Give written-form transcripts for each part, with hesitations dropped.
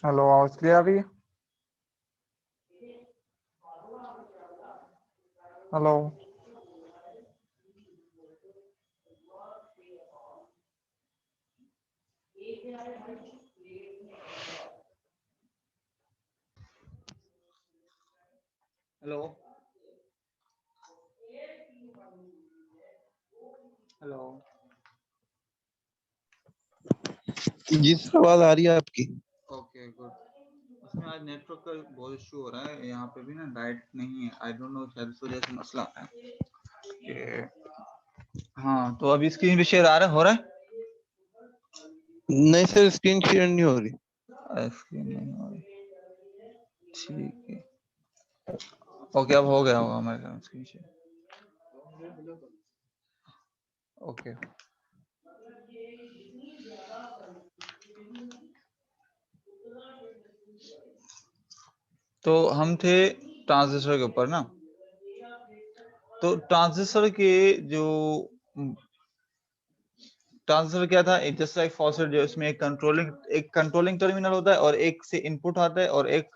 Hello, आवाज clear आ रही है? हेलो। Hello hello. जी सर, आवाज आ रही है आपकी? Okay good. उसमें आज नेटवर्क का बहुत इशू हो रहा है, यहाँ पे भी ना लाइट नहीं है। आई डोंट नो, शायद इस वजह से मसला है। हाँ, तो अभी स्क्रीन पे शेयर हो रहा है? नहीं सर, स्क्रीन शेयर नहीं हो रही। स्क्रीन नहीं हो रही, ठीक है। ओके, अब हो गया होगा हमारे स्क्रीन शेयर। ओके, तो हम थे ट्रांजिस्टर के ऊपर ना। तो ट्रांजिस्टर के जो ट्रांजिस्टर क्या था, जस्ट लाइक फॉस्फेट, जो इसमें एक कंट्रोलिंग टर्मिनल होता है और एक से इनपुट आता है और एक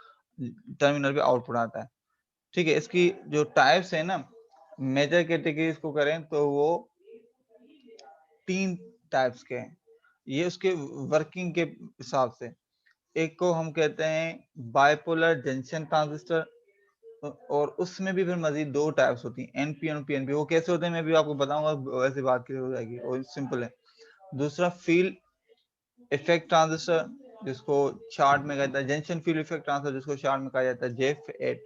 टर्मिनल पे आउटपुट आता है। ठीक है, इसकी जो टाइप्स है ना, मेजर कैटेगरीज को करें तो वो 3 टाइप्स के हैं, ये उसके वर्किंग के हिसाब से। एक को हम कहते हैं बाइपोलर जंक्शन ट्रांजिस्टर, और उसमें भी फिर मजीद 2 टाइप्स होती हैं, एनपी और पीएनपी। वो कैसे होते हैं मैं भी आपको बताऊंगा, वैसे बात क्लियर हो जाएगी और सिंपल है। दूसरा फील्ड इफेक्ट ट्रांजिस्टर, जिसको शार्ट में कहता है जंक्शन फील्ड इफेक्ट ट्रांजिस्टर, जिसको शार्ट में कहा जाता है जेफ8।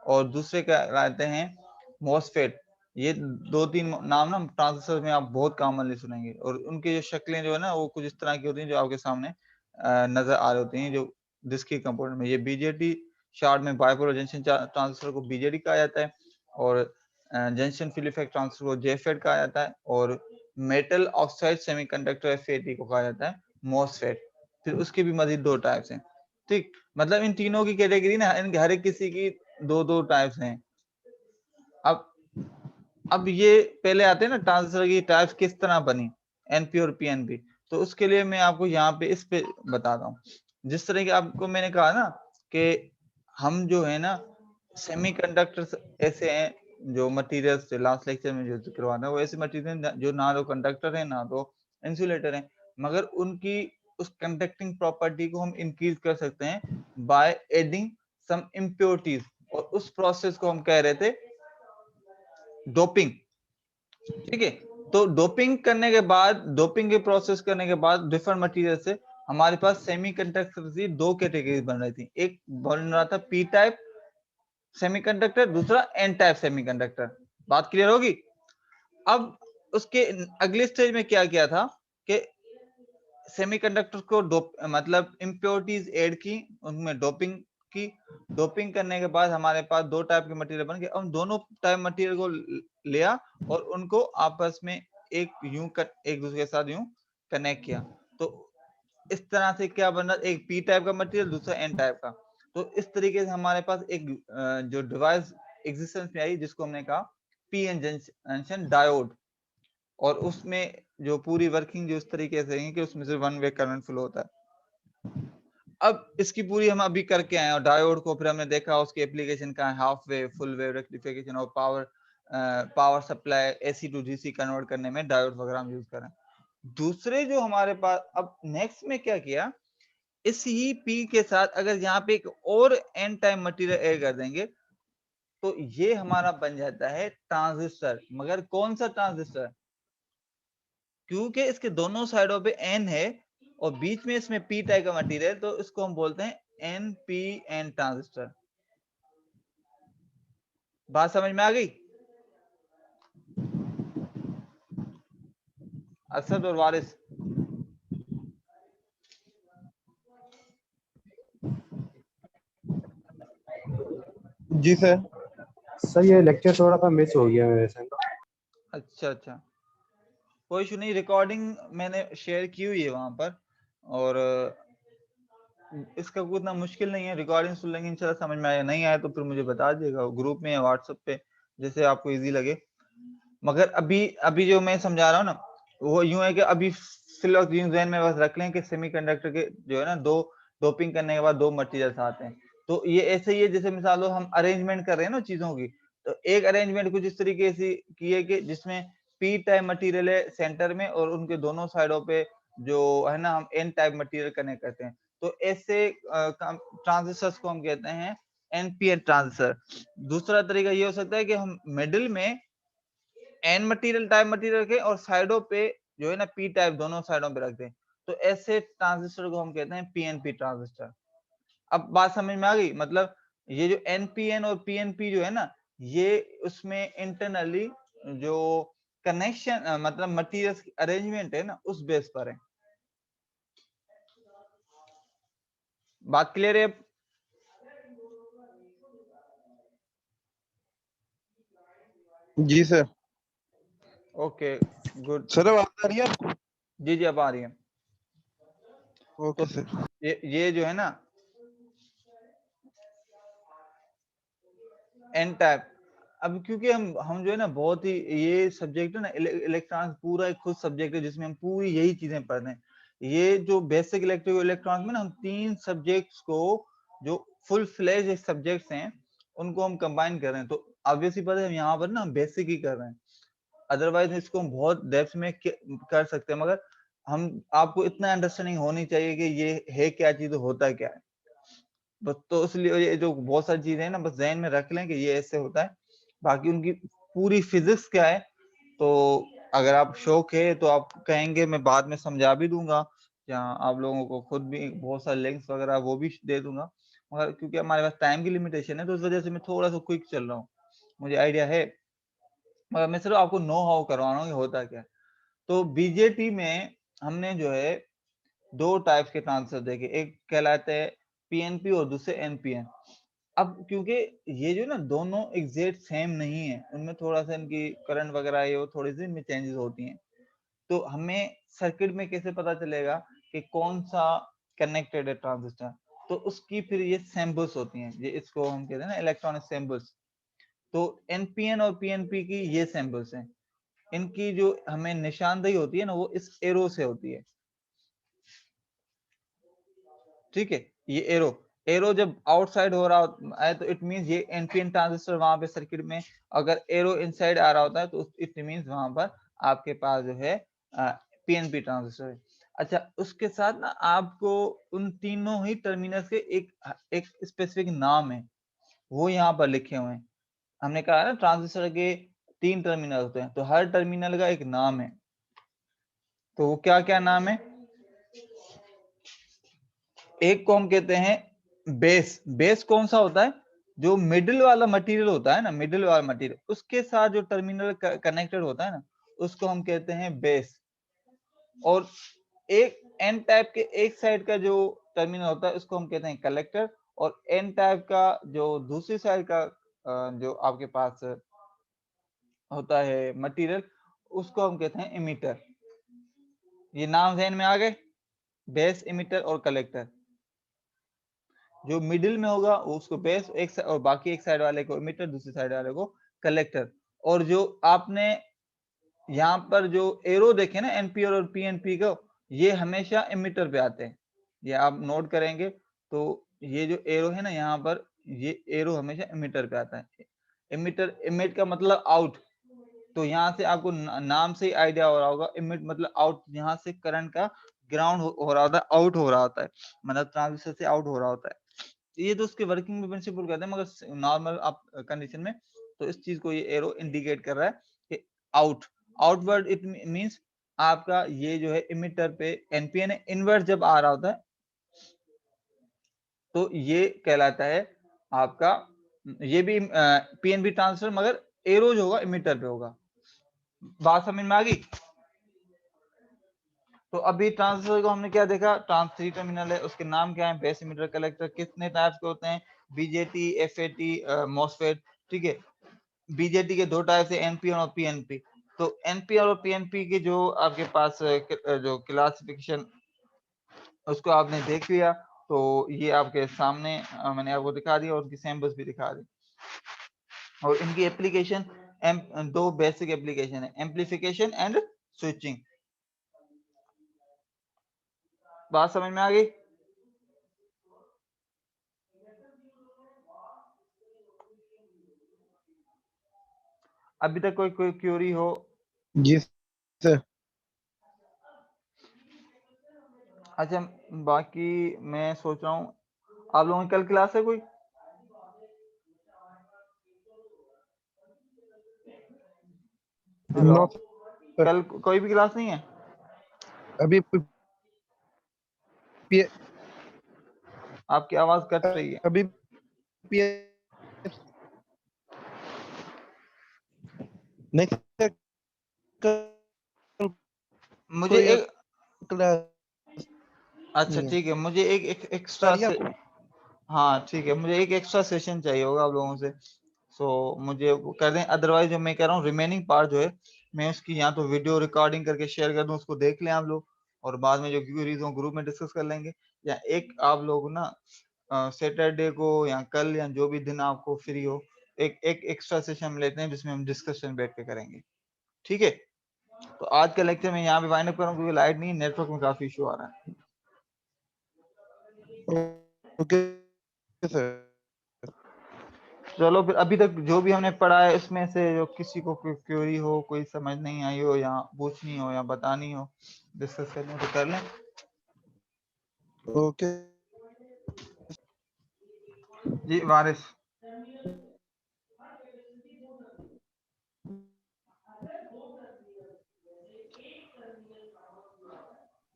और दूसरे कहते हैं मॉसफेट। ये 2-3 नाम ना ट्रांजिस्टर में आप बहुत कॉमनली सुनेंगे, और उनकी जो शक्लें जो है ना, वो कुछ इस तरह की होती हैं जो आपके सामने नजर आ रही होती हैं, जो डिस्क्रीट कंपोनेंट में। ये बीजेटी शार्ट में बाइपोलर जंक्शन ट्रांजिस्टर को बीजेटी कहा जाता है, और जंक्शन फील्ड इफेक्ट ट्रांजिस्टर को जेफेट कहा जाता है, और मेटल ऑक्साइड सेमीकंडक्टर एफएटी को कहा जाता है मॉसफेट। फिर उसके भी मजीद 2 टाइप्स हैं। ठीक, मतलब इन तीनों की कैटेगरी ना, इनके हर एक किसी की 2-2 टाइप्स हैं। अब ये पहले आते हैं ना ट्रांजिस्टर की टाइप्स किस तरह बनी, एनपी और पीएनपी। तो उसके लिए मैं आपको यहाँ पे इस पे बताता हूँ। जिस तरह की आपको मैंने कहा ना कि हम जो है ना सेमीकंडक्टर्स ऐसे हैं जो मटेरियल्स लास्ट लेक्चर में जो करवाना है, वो ऐसे मटेरियल जो ना तो कंडक्टर है ना तो इंसुलेटर है, मगर उनकी उस कंडक्टिंग प्रॉपर्टी को हम इंक्रीज कर सकते हैं बाय एडिंग सम इम्प्योरिटीज, और उस प्रोसेस को हम कह रहे थे डोपिंग। ठीक है, तो डोपिंग के प्रोसेस करने के बाद डिफरेंट मटेरियल से हमारे पास सेमीकंडक्टर की 2 कैटेगरी बन रही थी। एक बन रहा था पी टाइप सेमीकंडक्टर, दूसरा एन टाइप सेमीकंडक्टर। बात क्लियर होगी? अब उसके अगले स्टेज में क्या किया था कि सेमीकंडक्टर को मतलब इम्प्योरिटीज ऐड की, उनमें डोपिंग की। डोपिंग करने के बाद हमारे पास 2 टाइप के मटेरियल बन गए। हम दोनों टाइप मटेरियल को लिया और उनको आपस में एक दूसरे के साथ यूं कनेक्ट किया। तो इस तरह से क्या बन रहा, एक पी टाइप का मटेरियल, दूसरा एन टाइप का। तो इस तरीके से हमारे पास एक जो डिवाइस एग्जिस्टेंस में आई, जिसको हमने कहा पी एन जंक्शन डायोड। और उसमें जो पूरी वर्किंग जो इस तरीके से है कि उसमें से 1 वे करंट फ्लो होता है। अब इसकी पूरी हम अभी करके आए, और डायोड को फिर हमने देखा उसकी एप्लीकेशन का है, half wave, full wave rectification और power supply AC to DC convert करने में डायोड वगैरह हम यूज करें। दूसरे जो हमारे पास अब नेक्स्ट में क्या किया, इस ही पी के साथ अगर यहाँ पे एक और एन टाइप मटेरियल ऐड कर देंगे तो ये हमारा बन जाता है ट्रांजिस्टर। मगर कौन सा ट्रांजिस्टर? क्योंकि इसके दोनों साइडों पे एन है और बीच में इसमें पी टाइप का मटेरियल, तो इसको हम बोलते हैं एन पी एन ट्रांजिस्टर। बात समझ में आ गई? असद और वारिस, जी सर। सर ये लेक्चर थोड़ा सा मिस हो गया मेरे से। अच्छा, कोई इशू नहीं। रिकॉर्डिंग मैंने शेयर की हुई है वहां पर, और इसका कोई इतना मुश्किल नहीं है। रिकॉर्डिंग सुन लेंगे इंशाल्लाह, समझ में आया। नहीं आया तो फिर मुझे बता दीजिएगा ग्रुप में या व्हाट्सएप पे, जैसे आपको इजी लगे। मगर अभी जो मैं समझा रहा हूँ ना, वो यूं है कि अभी फिलहाल यूं ज़हन में बस रख लें कि सेमीकंडक्टर के जो है ना 2 डोपिंग करने के बाद 2 मटेरियल्स आते हैं। तो ये ऐसे ही है जैसे मिसाल लो हम अरेंजमेंट कर रहे हैं ना चीजों की, तो एक अरेंजमेंट कुछ इस तरीके से की है कि जिसमें पी टाइप मटेरियल है सेंटर में और उनके दोनों साइडों पे जो है ना हम एन टाइप मटेरियल कनेक्ट करते हैं। तो ऐसे ट्रांजिस्टर्स को हम कहते हैं एनपीएन ट्रांजिस्टर। दूसरा तरीका ये हो सकता है कि हम मिडिल में एन मटेरियल टाइप मटेरियल रखें और साइडों पे जो है ना पी टाइप दोनों साइडों पे रख दें। तो ऐसे ट्रांजिस्टर को हम कहते हैं पीएनपी ट्रांजिस्टर। अब बात समझ में आ गई? मतलब ये जो एनपीएन और पीएनपी जो है ना, ये उसमें इंटरनली जो कनेक्शन मतलब मटेरियल्स की अरेंजमेंट है ना, उस बेस पर है। बात क्लियर है? जी सर। Okay good. सर आवाज आ रही है आपको? जी जी अब आ रही है। ओके तो सर। ये जो है ना एन टाइप, अब क्योंकि हम जो है ना बहुत ही ये सब्जेक्ट है ना इलेक्ट्रॉनिक्स पूरा एक खुद सब्जेक्ट है जिसमें हम पूरी यही चीजें पढ़ते हैं। ये जो बेसिक इलेक्ट्रिकल इलेक्ट्रॉनिक्स में ना हम 3 सब्जेक्ट्स को जो फुल फ्लेज सब्जेक्ट्स हैं उनको हम कंबाइन कर रहे हैं। तो ऑब्वियसली बात है हम यहाँ पर ना बेसिक ही कर रहे हैं, अदरवाइज इसको हम बहुत डेप्थ में कर सकते हैं, मगर हम आपको इतना अंडरस्टैंडिंग होनी चाहिए कि ये है क्या चीज, होता क्या है बस। तो इसलिए ये जो बहुत सारी चीजें हैं ना बस ध्यान में रख लें कि ये ऐसे होता है। बाकी उनकी पूरी फिजिक्स क्या है, तो अगर आप शौक है तो आप कहेंगे मैं बाद में समझा भी दूंगा, जहाँ आप लोगों को खुद भी बहुत सारे लिंक्स वगैरह वो भी दे दूंगा। मगर क्योंकि हमारे पास टाइम की लिमिटेशन है तो उस वजह से मैं थोड़ा सा क्विक चल रहा हूँ, मुझे आइडिया है, मगर मैं सिर्फ आपको नो हाउ करवा रहा हूँ कि होता क्या है। तो बीजेटी में हमने जो है 2 टाइप्स के ट्रांजिस्टर देखे, एक कहलाते हैं पीएनपी और दूसरे एनपीएन। अब क्योंकि ये जो ना दोनों एग्जैक्ट सेम नहीं है, उनमें थोड़ा सा इनकी करंट वगैरह ये वो थोड़ी सी इनमें चेंजेस होती हैं। तो हमें सर्किट में कैसे पता चलेगा कि कौन सा कनेक्टेड है ट्रांजिस्टर, तो उसकी फिर ये सैंपल्स होती हैं, ये इसको हम कहते हैं ना इलेक्ट्रॉनिक सैंपल्स। तो एनपीएन और पीएनपी की ये सैंपल्स हैं, इनकी जो हमें निशानदेही होती है ना वो इस एरो से होती है, ठीक है। ये एरो एरो जब आउटसाइड हो रहा है तो इट मींस ये एनपीएन ट्रांजिस्टर वहां पे सर्किट में, अगर एरो इनसाइड आ रहा होता है तो इट मींस वहां पर आपके पास जो है पीएनपी ट्रांजिस्टर है। अच्छा उसके साथ ना आपको उन तीनों ही टर्मिनल्स के एक स्पेसिफिक नाम है, वो यहाँ पर लिखे हुए हैं। हमने कहा ना ट्रांजिस्टर के 3 टर्मिनल होते हैं, तो हर टर्मिनल का एक नाम है। तो वो क्या क्या नाम है? एक को हम कहते हैं बेस। बेस कौन सा होता है? जो मिडिल वाला मटेरियल होता है ना, मिडिल वाला मटेरियल उसके साथ जो टर्मिनल कनेक्टेड होता है ना, उसको हम कहते हैं बेस। और एक एन टाइप के एक साइड का जो टर्मिनल होता है उसको हम कहते हैं कलेक्टर, और एन टाइप का जो दूसरी साइड का जो आपके पास होता है मटेरियल, उसको हम कहते हैं इमीटर। ये नाम ध्यान में आ गए? बेस, इमीटर और कलेक्टर। जो मिडिल में होगा उसको बेस, एक और बाकी एक साइड वाले को इमीटर, दूसरी साइड वाले को कलेक्टर। और जो आपने यहाँ पर जो एरो देखे ना एनपी और पीएनपी को, ये हमेशा इमीटर पे आते हैं, ये आप नोट करेंगे। तो ये जो एरो है ना यहाँ पर, ये एरो हमेशा इमीटर पे आता है। इमीटर, इमिट का मतलब आउट, तो यहाँ से आपको नाम से ही आइडिया हो रहा होगा, इमिट मतलब आउट, यहाँ से करंट का ग्राउंड हो रहा होता है, आउट हो रहा होता है, मतलब ट्रांजिस्टर से आउट हो रहा होता है। ये तो उसके वर्किंग में प्रिंसिपल कहते हैं, मगर नॉर्मल आप कंडीशन में तो इस चीज को ये एरो इंडिकेट कर रहा है कि आउट, आउटवर्ड इट मींस आपका ये जो है इमिटर पे एनपीएन इनवर्ट जब आ रहा होता है तो ये कहलाता है आपका, ये भी पीएनबी ट्रांसफर, मगर एरो जो होगा इमिटर पे होगा। बात समझ में आ गई? तो अभी ट्रांजिस्टर को हमने क्या देखा, ट्रांस 3 टर्मिनल है, उसके नाम क्या है, बेस, इमिटर, कलेक्टर। कितने टाइप्स के होते हैं? बीजेटी, एफएटी, मॉसफेट, ठीक है। बीजेटी के 2 टाइप्स है, एनपीएन और पीएनपी। तो एनपीएन और पीएनपी के जो आपके पास जो क्लासिफिकेशन उसको आपने देख लिया, तो ये आपके सामने मैंने आपको दिखा दिया और उनकी सैंपल्स भी दिखा दी। और इनकी एप्लीकेशन 2 बेसिक एप्लीकेशन है, एम्पलीफिकेशन एंड स्विचिंग। बात समझ में आ गई? अभी तक कोई क्यूरी हो? जी सर। अच्छा, बाकी मैं सोच रहा हूँ आप लोगों की कल क्लास है कोई? हेलो, नो सर, कल कोई भी क्लास नहीं है? अभी आपकी आवाज कट रही है। अभी नहीं सर, कल मुझे कोई एक क्लास अच्छा नहीं है। ठीक है, मुझे एक एक्स्ट्रा करिए से, आप। हाँ ठीक है, मुझे एक एक्स्ट्रा सेशन चाहिए होगा आप लोगों से। सो मुझे वो कर दें, अदरवाइज जो मैं कह रहा हूँ रिमेनिंग पार्ट जो है मैं उसकी या तो वीडियो रिकॉर्डिंग करके शेयर कर दूं, उसको देख लें आप लोग, और बाद में जो क्यूरीज हो ग्रुप में डिस्कस कर लेंगे। या एक आप लोग ना सैटरडे को या कल या जो भी दिन आपको फ्री हो, एक एक एक्स्ट्रा सेशन हम लेते हैं जिसमें हम डिस्कशन बैठ के करेंगे, ठीक है? तो आज का लेक्चर मैं यहाँ पे वाइंड अप करूँ क्योंकि लाइट नहीं, नेटवर्क में काफी इशू आ रहा है। Okay sir. चलो फिर, अभी तक जो भी हमने पढ़ा है इसमें से जो किसी को कोई क्वेरी हो, कोई समझ नहीं आई हो या पूछनी हो या बतानी हो, डिस्कस करनी हो तो कर लें। Okay ji Waris,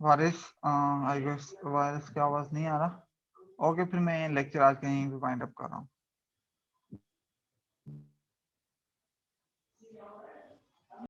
Waris I guess वारिस की आवाज नहीं आ रहा। ओके, फिर मैं लेक्चर आज कहीं भी वाइंड अप कर रहा हूँ।